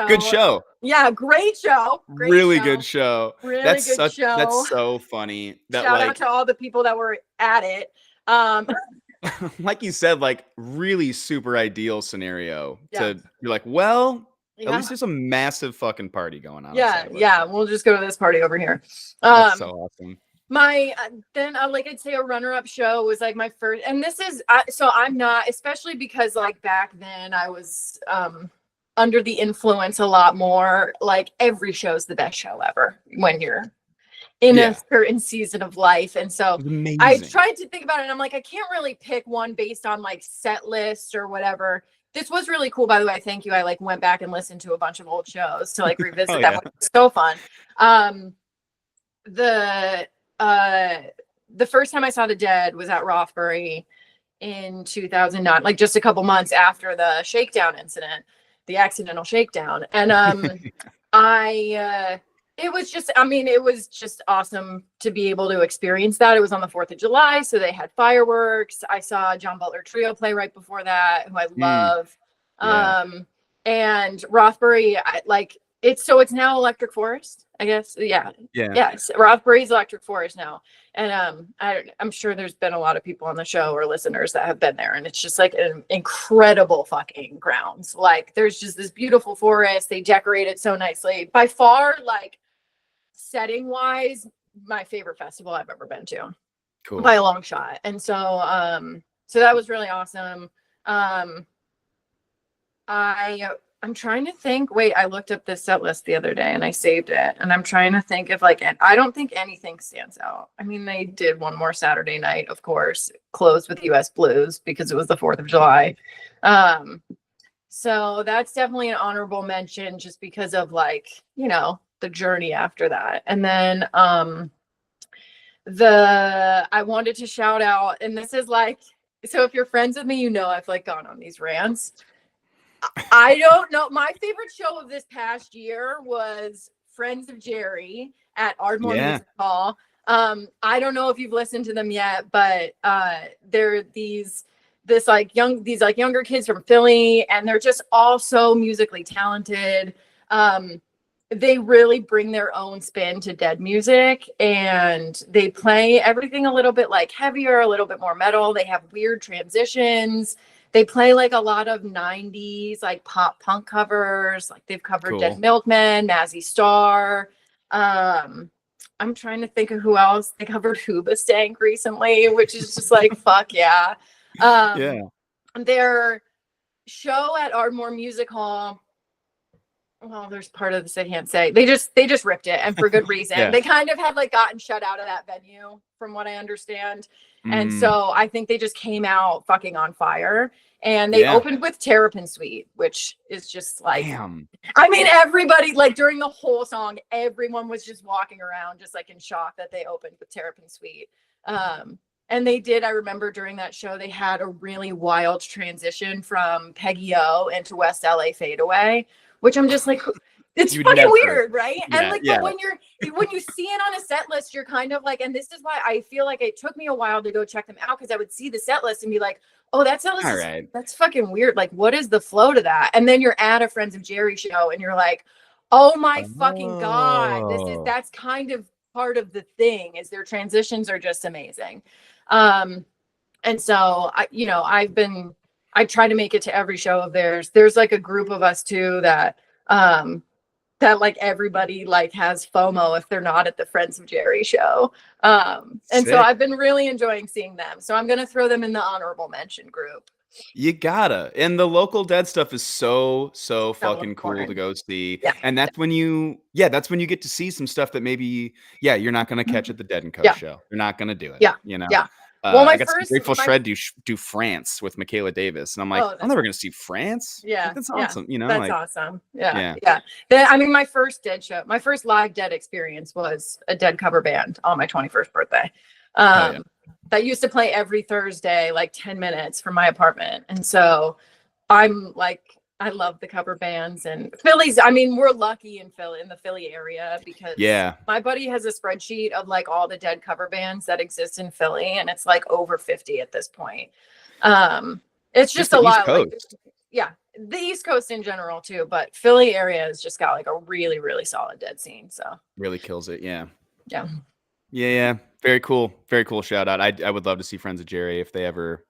good show. Yeah, great show. Really good show. Really good show. That's so funny. Shout out to all the people that were at it. Like you said, like really super ideal scenario to be like, well, at least there's a massive fucking party going on. We'll just go to this party over here. That's so awesome. My then like I'd say a runner-up show was like my first, and this is so I'm not, especially because like back then I was under the influence a lot more. Like every show's the best show ever when you're in a certain season of life. And so I tried to think about it and I'm like, I can't really pick one based on like set list or whatever. This was really cool, by the way. Thank you. I like went back and listened to a bunch of old shows to like revisit that one. It was so fun. The first time I saw the Dead was at Rothbury in 2009, like just a couple months after the Shakedown incident, the accidental shakedown. And It was just, I mean, it was just awesome to be able to experience that. It was on the 4th of July, so they had fireworks. I saw John Butler Trio play right before that, who I love. Yeah. And Rothbury, it's now Electric Forest, I guess. Yeah. Yeah. Yes. Rothbury's Electric Forest now. And I'm sure there's been a lot of people on the show or listeners that have been there. And it's just like an incredible fucking grounds. Like there's just this beautiful forest. They decorate it so nicely. By far, like setting wise, my favorite festival I've ever been to. Cool. By a long shot. And so that was really awesome. I'm trying to think. Wait, I looked up this set list the other day and I saved it. And I'm trying to think if like, I don't think anything stands out. I mean, they did one more Saturday night, of course, closed with US Blues because it was the 4th of July. So that's definitely an honorable mention just because of like, you know, the journey after that. And then I wanted to shout out, and this is like, so if you're friends with me, you know I've like gone on these rants. I don't know. My favorite show of this past year was Friends of Jerry at Ardmore Music Hall. I don't know if you've listened to them yet, but they're these younger kids from Philly, and they're just all so musically talented. They really bring their own spin to Dead music, and they play everything a little bit like heavier, a little bit more metal. They have weird transitions. They play like a lot of 90s like pop punk covers. Like they've covered Dead Milkmen, Mazzy Star. I'm trying to think of who else. They covered Hoobastank recently, which is just like fuck yeah. Their show at Ardmore Music Hall. Well, there's part of this I can't say. They just ripped it, and for good reason. They kind of had like gotten shut out of that venue, from what I understand. And so I think they just came out fucking on fire. And they opened with Terrapin Suite, which is just like, I mean, everybody, like during the whole song, everyone was just walking around just like in shock that they opened with Terrapin Suite. And they did, I remember during that show, they had a really wild transition from Peggy O into West LA Fadeaway, which I'm just like, it's fucking weird, right? And like, but when you see it on a set list, you're kind of like, and this is why I feel like it took me a while to go check them out, because I would see the set list and be like, oh, that set list that's fucking weird. Like, what is the flow to that? And then you're at a Friends of Jerry show and you're like, oh my fucking God, that's kind of part of the thing, is their transitions are just amazing. And so I try to make it to every show of theirs. There's like a group of us too that like everybody like has FOMO if they're not at the Friends of Jerry show. And so I've been really enjoying seeing them. So I'm going to throw them in the honorable mention group. You gotta. And the local Dead stuff is so fucking cool to go see. Yeah. And that's when you get to see some stuff that maybe, you're not going to catch at the Dead & Co show. You're not going to do it. Yeah. You know? Yeah. Well, I got some Grateful Shred do France with Michaela Davis, and I'm like, I'm never gonna see France. Yeah, like, that's awesome. You know, that's like, awesome. Yeah. I mean, my first Dead show, my first live Dead experience was a Dead cover band on my 21st birthday. That used to play every Thursday, like 10 minutes from my apartment, and so I'm like, I love the cover bands and Philly's. I mean, we're lucky in the Philly area, because my buddy has a spreadsheet of like all the Dead cover bands that exist in Philly, and it's like over 50 at this point. It's just a lot. Like, the East Coast in general too, but Philly area has just got like a really, really solid Dead scene. So really kills it. Yeah. Very cool. Very cool shout out. I would love to see Friends of Jerry if they ever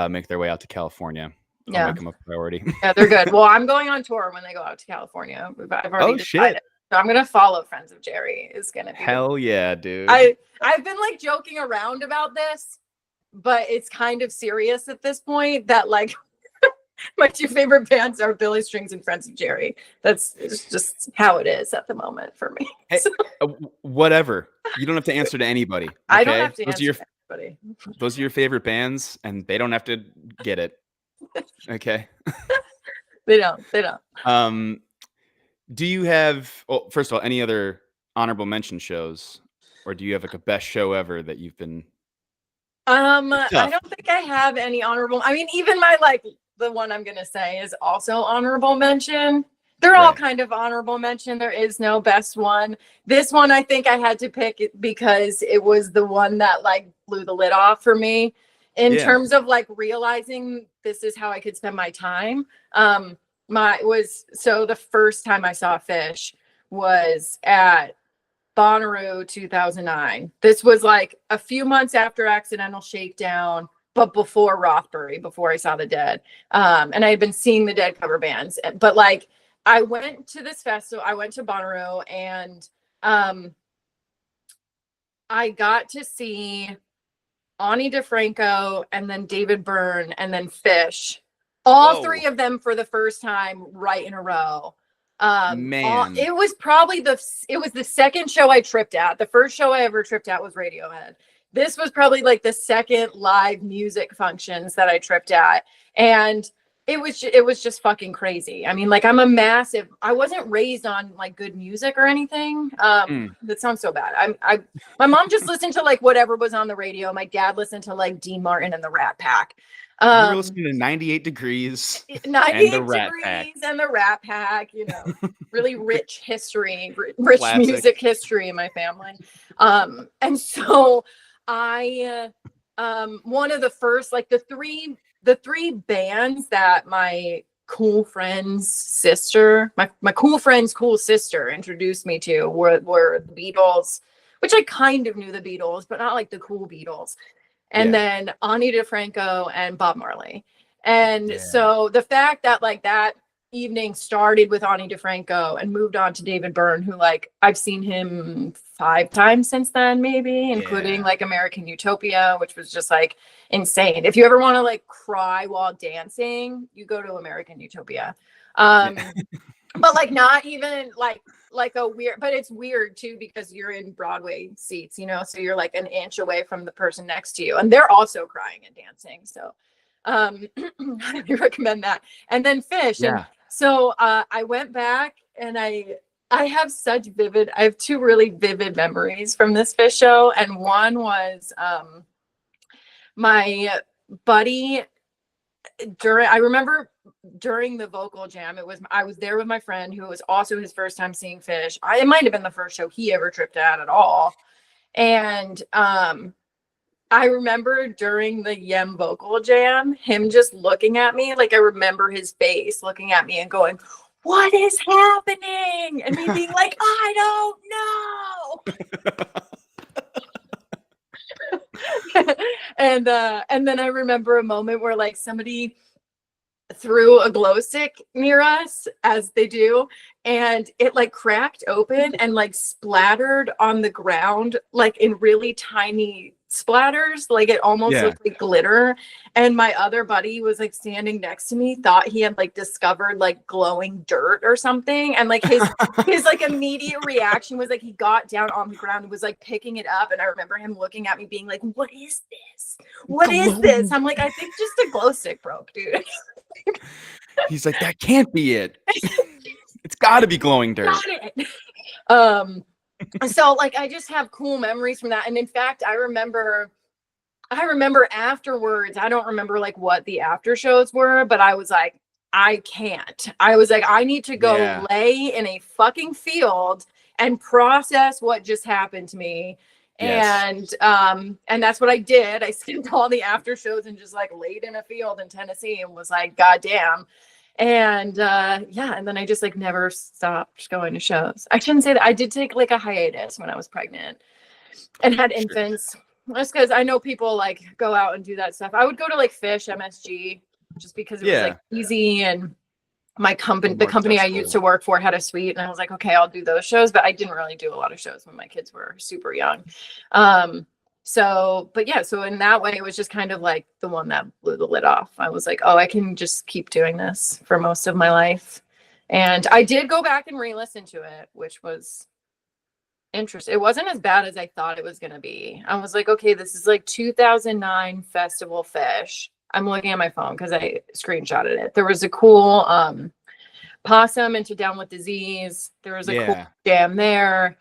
make their way out to California. I'll make them a priority. Yeah, they're good. Well, I'm going on tour when they go out to California. I've already decided. So I'm gonna follow Friends of Jerry. Is gonna be hell yeah, dude. I've been like joking around about this, but it's kind of serious at this point. That like my two favorite bands are Billy Strings and Friends of Jerry. It's just how it is at the moment for me. Hey, whatever. You don't have to answer to anybody. Okay? I don't have to answer to anybody. Those are your favorite bands, and they don't have to get it. Okay. They don't. Do you have, first of all, any other honorable mention shows, or do you have like a best show ever that you've been I don't think I have any honorable. I mean, even my like the one I'm gonna say is also honorable mention. They're all Right. kind of honorable mention. There is no best one. This one, I think I had to pick it because it was the one that like blew the lid off for me in Yeah. terms of like realizing this is how I could spend my time. So the first time I saw Phish was at Bonnaroo 2009. This was like a few months after Accidental Shakedown, but before Rothbury, before I saw the Dead. And I had been seeing the Dead cover bands, but like I went to this festival, I went to Bonnaroo, and I got to see Ani DeFranco and then David Byrne and then Phish, all Whoa. three of them for the first time right in a row. Man. It was probably the second show I tripped at. The first show I ever tripped at was Radiohead. This was probably like the second live music functions that I tripped at, and it was just fucking crazy. I mean, like I wasn't raised on like good music or anything. That sounds so bad. My mom just listened to like whatever was on the radio. My dad listened to like Dean Martin and the Rat Pack. We were listening to 98 Degrees 98 and the Rat Degrees Pack. and the Rat Pack, you know, really rich history, rich Classic. music history in my family. And so I one of the first, like the three bands that my cool friend's sister, my cool friend's cool sister introduced me to were the Beatles, which I kind of knew the Beatles, but not like the cool Beatles. And then Ani DeFranco and Bob Marley. And so the fact that like that evening started with Ani DeFranco and moved on to David Byrne, who like I've seen him 5 times since then, maybe, including like American Utopia, which was just like insane. If you ever want to like cry while dancing, you go to American Utopia. But like not even like a weird, but it's weird too because you're in Broadway seats, you know, so you're like an inch away from the person next to you and they're also crying and dancing. So I recommend that. And then Phish. And so I went back and I have I have 2 really vivid memories from this Phish show. And one was my buddy I remember during the vocal jam, I was there with my friend who was also his first time seeing Phish. It might have been the first show he ever tripped at all. And I remember during the Yem vocal jam, him just looking at me, like I remember his face looking at me and going, "What is happening?" And me being like, "I don't know." And then I remember a moment where like somebody threw a glow stick near us, as they do, and it like cracked open and like splattered on the ground like in really tiny splatters, like it almost looked like glitter. And my other buddy was like standing next to me, thought he had like discovered like glowing dirt or something, and like his like immediate reaction was like he got down on the ground and was like picking it up. And I remember him looking at me being like, "What is this? What is this?" I'm like, "I think just a glow stick broke, dude." He's like, "That can't be it. It's got to be glowing dirt." So like I just have cool memories from that. And in fact, I remember afterwards, I don't remember like what the after shows were, but I was like, I can't. I was like, I need to go lay in a fucking field and process what just happened to me. And that's what I did. I skipped all the after shows and just like laid in a field in Tennessee and was like, "God damn." And and then I just like never stopped going to shows. I shouldn't say that. I did take like a hiatus when I was pregnant and had infants. Just because I know people like go out and do that stuff. I would go to like Phish, MSG, just because it was like easy, and the company I used to work for had a suite, and I was like, okay, I'll do those shows. But I didn't really do a lot of shows when my kids were super young. So in that way, it was just kind of like the one that blew the lid off. I was like, oh, I can just keep doing this for most of my life. And I did go back and re-listen to it, which was interesting. It wasn't as bad as I thought it was going to be. I was like, okay, this is like 2009 Festival Phish. I'm looking at my phone because I screenshotted it. There was a cool Possum into Down with Disease. There was a cool jam there.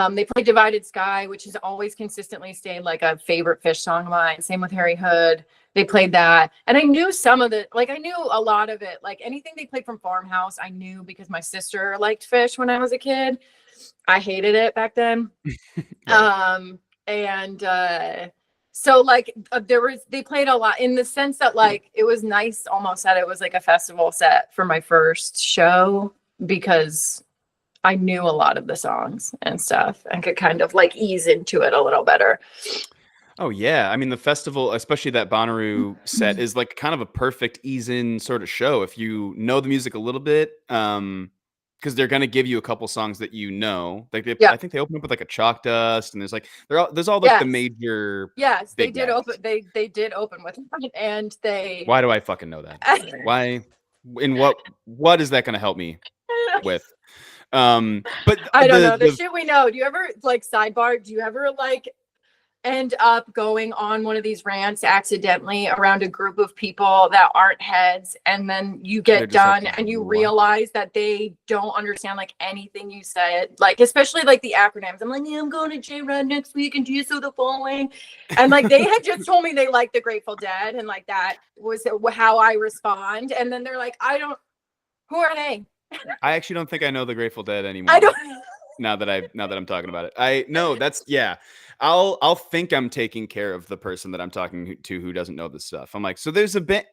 They played Divided Sky, which has always consistently stayed like a favorite Phish song of mine. Same with Harry Hood. they played that. And I knew some of it, like I knew a lot of it. Like anything they played from Farmhouse, I knew because my sister liked Phish when I was a kid. I hated it back then. Right. So like they played a lot in the sense that like it was nice almost that it was like a festival set for my first show because I knew a lot of the songs and stuff and could kind of like ease into it a little better. Oh yeah, I mean the festival, especially that Bonnaroo set, is like kind of a perfect ease-in sort of show if you know the music a little bit, because they're gonna give you a couple songs that you know. Like Yeah. I think they open up with like a Chalk Dust, and there's all like Yes. the major. Yes, they big did guys. open. They did open with it, and they. Why do I fucking know that? Why? In what is that gonna help me with? But I don't know the the shit we know. Do you ever like sidebar? Do you ever like end up going on one of these rants accidentally around a group of people that aren't heads, and then you They're get just like, done and you "What?" realize that they don't understand like anything you said, like especially like the acronyms. I'm like, yeah, I'm going to J-Rod next week and GSO the following, and like they had just told me they liked the Grateful Dead, and like that was how I respond, and then they're like, who are they? I actually don't think I know the Grateful Dead anymore. I don't. Now that I'm talking about it, that's yeah. I'll think I'm taking care of the person that I'm talking to who doesn't know this stuff. I'm like, so there's a bit.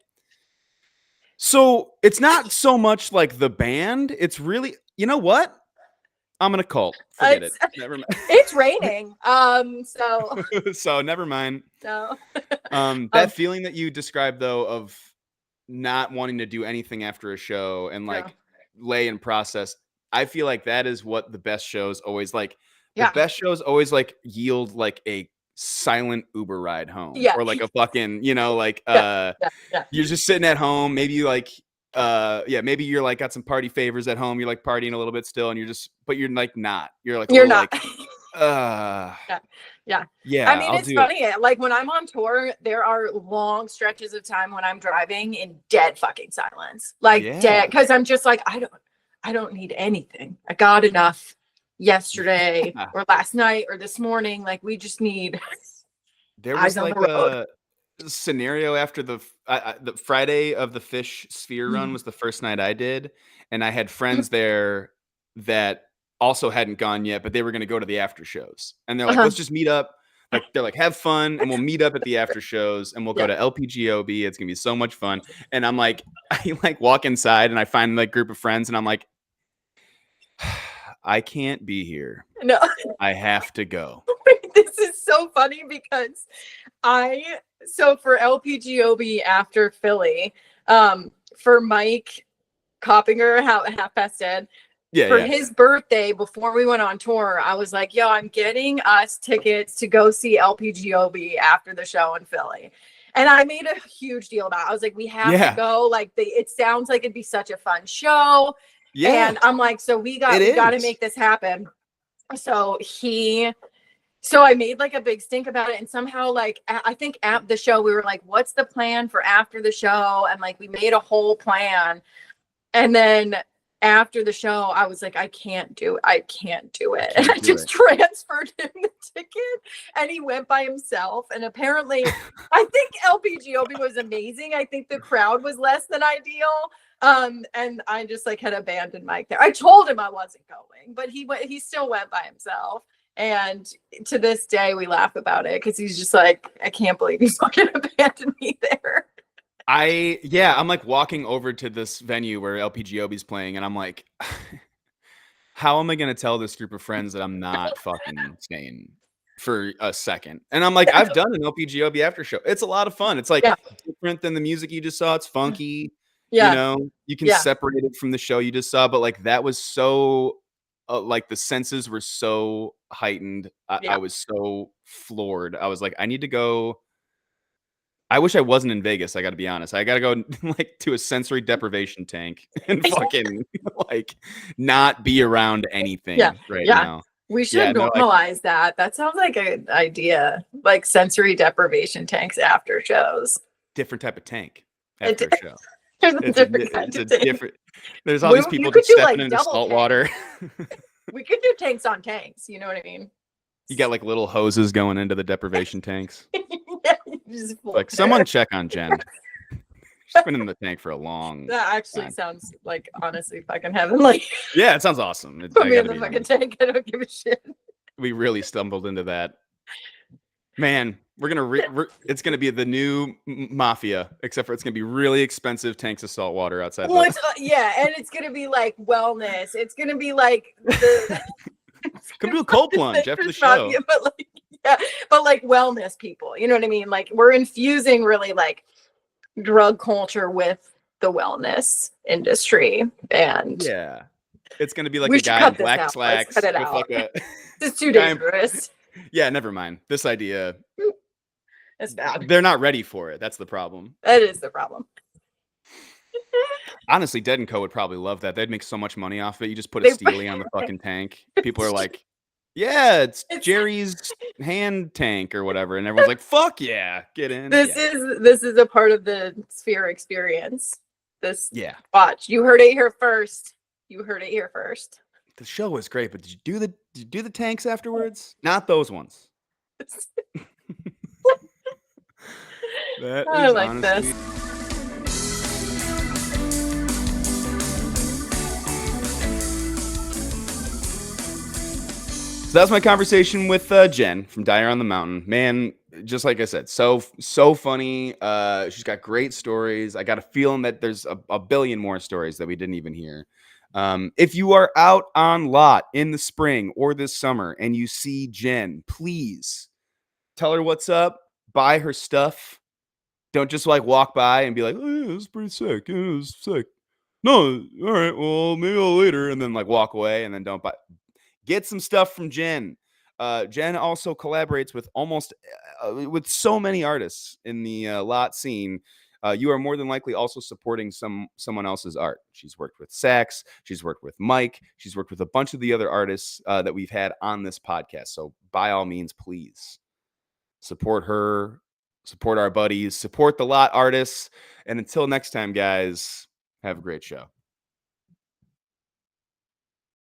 So it's not so much like the band. It's really, you know what? I'm in a cult. Forget it. Never mind. It's raining. So. So never mind. No. That feeling that you described though of not wanting to do anything after a show and like lay and process. I feel like that is what the best shows always like. The best shows always like yield like a silent Uber ride home or like a fucking, like you're just sitting at home. Maybe you like maybe you're like got some party favors at home. You're like partying a little bit still and but you're like not. You're like you're not. Yeah. I mean, it's funny. Like when I'm on tour, there are long stretches of time when I'm driving in dead fucking silence. Like dead, because I'm just like, I don't need anything. I got enough yesterday or last night or this morning. Like we just need. There was like a scenario after the Friday of the Phish Sphere run was the first night I did, and I had friends there that also hadn't gone yet, but they were going to go to the after shows, and they're like, let's just meet up. Like they're like, have fun, and we'll meet up at the after shows, and we'll go to LPGOB. It's gonna be so much fun. And I'm like, I like walk inside, and I find like group of friends, and I'm like, I can't be here. No, I have to go. This is so funny because so for LPGOB after Philly, for Mike Coppinger, Half Past Dead. His birthday, before we went on tour, I was like, yo, I'm getting us tickets to go see LPGOB after the show in Philly. And I made a huge deal about it. I was like, we have to go. Like, it sounds like it'd be such a fun show. Yeah. And I'm like, so we got to make this happen. So I made like a big stink about it. And somehow, like, I think at the show, we were like, what's the plan for after the show? And like, we made a whole plan. And then after the show, I was like, I can't do it. And I just transferred him the ticket and he went by himself. And apparently, I think LPGOB was amazing. I think the crowd was less than ideal. And I just like had abandoned Mike there. I told him I wasn't going, but he still went by himself. And to this day, we laugh about it because he's just like, I can't believe you fucking abandoned me there. I'm like walking over to this venue where LPGOB's playing, and I'm like, how am I going to tell this group of friends that I'm not fucking staying for a second? And I'm like, I've done an LPGOB after show. It's a lot of fun. It's like different than the music you just saw. It's funky. Yeah. You can separate it from the show you just saw, but like that was so like the senses were so heightened. I was so floored. I was like, I need to go. I wish I wasn't in Vegas. I got to be honest. I got to go like to a sensory deprivation tank and fucking like not be around anything right now. We should normalize that. That sounds like an idea. Like sensory deprivation tanks after shows. Different type of tank after a show. There's a different kind of tank. There's all these people just stepping into salt water. We could do tanks on tanks. You know what I mean? You got like little hoses going into the deprivation tanks. Just Like, someone check on Jenn. She's been in the tank for a long That actually time. sounds like honestly fucking heavenly. Yeah, it sounds awesome. Put me in the fucking tank. I don't give a shit. We really stumbled into that. Man, we're gonna it's gonna be the new mafia, except for it's gonna be really expensive tanks of salt water outside. Well, yeah, and it's gonna be like wellness. It's gonna be like the come do a cold plunge after the show. Mafia, but like wellness people. You know what I mean? Like we're infusing really like drug culture with the wellness industry, and yeah, it's gonna be like we a guy in black slacks with like a. It's too dangerous. Yeah, never mind. This idea. It's bad. They're not ready for it. That's the problem. That is the problem. Honestly, Dead & Co would probably love that. They'd make so much money off of it. You just put a Steely on the fucking tank. People are like, yeah, it's Jerry's hand tank or whatever. And everyone's like, fuck yeah, get in. This is a part of the Sphere experience. Watch. You heard it here first. The show was great, but did you do the tanks afterwards? Not those ones. I like honestly... this. So that's my conversation with Jenn from Dyer On The Mountain. Man, just like I said, so funny. She's got great stories. I got a feeling that there's a billion more stories that we didn't even hear. If you are out on lot in the spring or this summer and you see Jenn, please tell her what's up, buy her stuff. Don't just like walk by and be like, oh yeah, it's pretty sick. Yeah, it was sick. No, all right, well, maybe I'll later, and then like walk away and then don't buy. Get some stuff from Jenn. Jenn also collaborates with with so many artists in the lot scene. You are more than likely also supporting someone else's art. She's worked with Sax. She's worked with Mike. She's worked with a bunch of the other artists that we've had on this podcast. So by all means, please support her, support our buddies, support the lot artists. And until next time, guys, have a great show.